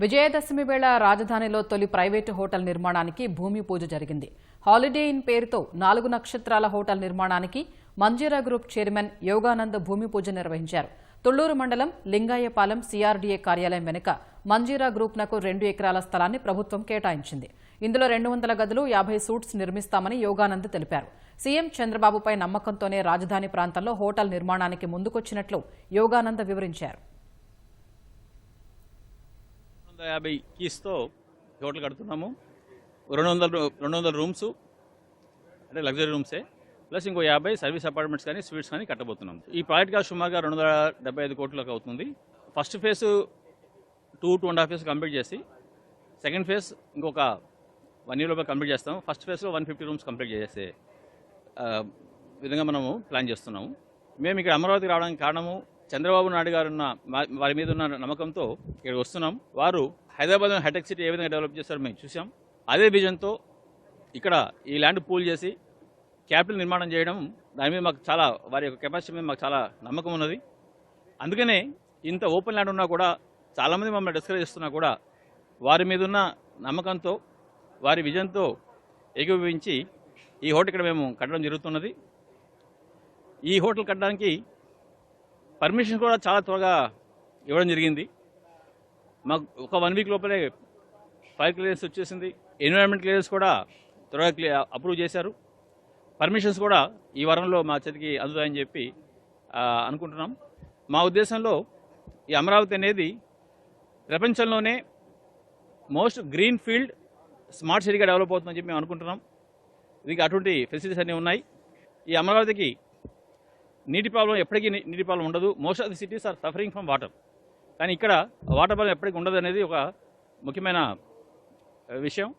విజయదశమి వేళ రాజధానిలో తొలి ప్రైవేటు హోటల్ నిర్మాణానికి భూమి పూజ జరిగింది. హాలిడే ఇన్ పేరుతో 4 నక్షత్రాల హోటల్ నిర్మాణానికి మంజీరా గ్రూప్ చైర్మన్ యోగానంద్ భూమి పూజ నిర్వహించారు. తుళ్లూరు మండలం లింగాయపాలెం సిఆర్డీఏ కార్యాలయం వెనుక మంజీరా గ్రూప్నకు 2 ఎకరాల స్థలాన్ని ప్రభుత్వం కేటాయించింది. ఇందులో 200 గదులు, 50 సూట్స్ నిర్మిస్తామని యోగానంద్ తెలిపారు. సీఎం చంద్రబాబుపై నమ్మకంతోనే రాజధాని ప్రాంతంలో హోటల్ నిర్మాణానికి ముందుకొచ్చినట్లు యోగానంద్ వివరించారు. 250 కీస్తో హోటల్ కడుతున్నాము. 200 రూమ్స్ అంటే లగ్జరీ రూమ్సే, ప్లస్ ఇంకో 50 సర్వీస్ అపార్ట్మెంట్స్ కానీ స్వీట్స్ కానీ కట్టబోతున్నాం. ఈ ప్రాజెక్ట్ కాస్ట్ సుమారుగా 275 కోట్లకు అవుతుంది. ఫస్ట్ ఫేజ్ 2.5 ఫేజ్ కంప్లీట్ చేసి సెకండ్ ఫేజ్ ఇంకొక 1 year లోపల కంప్లీట్ చేస్తాము. ఫస్ట్ ఫేజ్లో 150 రూమ్స్ కంప్లీట్ చేసే విధంగా మనము ప్లాన్ చేస్తున్నాము. మేము ఇక్కడ అమరావతికి రావడానికి కారణము చంద్రబాబు నాయుడు గారు వారి మీద ఉన్న నమ్మకంతో ఇక్కడ వస్తున్నాం. వారు హైదరాబాద్ హైటెక్ సిటీ ఏ విధంగా డెవలప్ చేస్తారో మేము చూసాం. అదే విజన్తో ఇక్కడ ఈ ల్యాండ్ పూల్ చేసి క్యాపిటల్ నిర్మాణం చేయడం, దాని మీద మాకు చాలా, వారి యొక్క కెపాసిటీ మీద మాకు చాలా నమ్మకం ఉన్నది. అందుకనే ఇంత ఓపెన్ ల్యాండ్ ఉన్నా కూడా చాలామంది మమ్మల్ని డిస్కరేజ్ చేస్తున్నా కూడా వారి మీద ఉన్న నమ్మకంతో, వారి విజన్తో ఏకీభవించి ఈ హోటల్ ఇక్కడ మేము కట్టడం జరుగుతున్నది. ఈ హోటల్ కట్టడానికి పర్మిషన్ కూడా చాలా త్వరగా ఇవ్వడం జరిగింది. మాకు ఒక 1 week లోపలే ఫైర్ క్లియరెన్స్ వచ్చేసింది. ఎన్విరాన్మెంట్ క్లియరెన్స్ కూడా త్వరగా అప్రూవ్ చేశారు. పర్మిషన్స్ కూడా ఈ వారంలో మా చేతికి అందుతాయని చెప్పి అనుకుంటున్నాం. మా ఉద్దేశంలో ఈ అమరావతి అనేది ప్రపంచంలోనే మోస్ట్ గ్రీన్ ఫీల్డ్ స్మార్ట్ సిటీగా డెవలప్ అవుతుందని చెప్పి మేము అనుకుంటున్నాం. దీనికి అటువంటి ఫెసిలిటీస్ అన్నీ ఉన్నాయి. ఈ అమరావతికి నీటి ప్రాబ్లం, ఎప్పటికీ నీటి ప్రాబ్లం ఉండదు. Most of the cities are suffering from water. కానీ ఇక్కడ వాటర్ ప్రాబ్లం ఎప్పటికీ ఉండదు అనేది ఒక ముఖ్యమైన విషయం.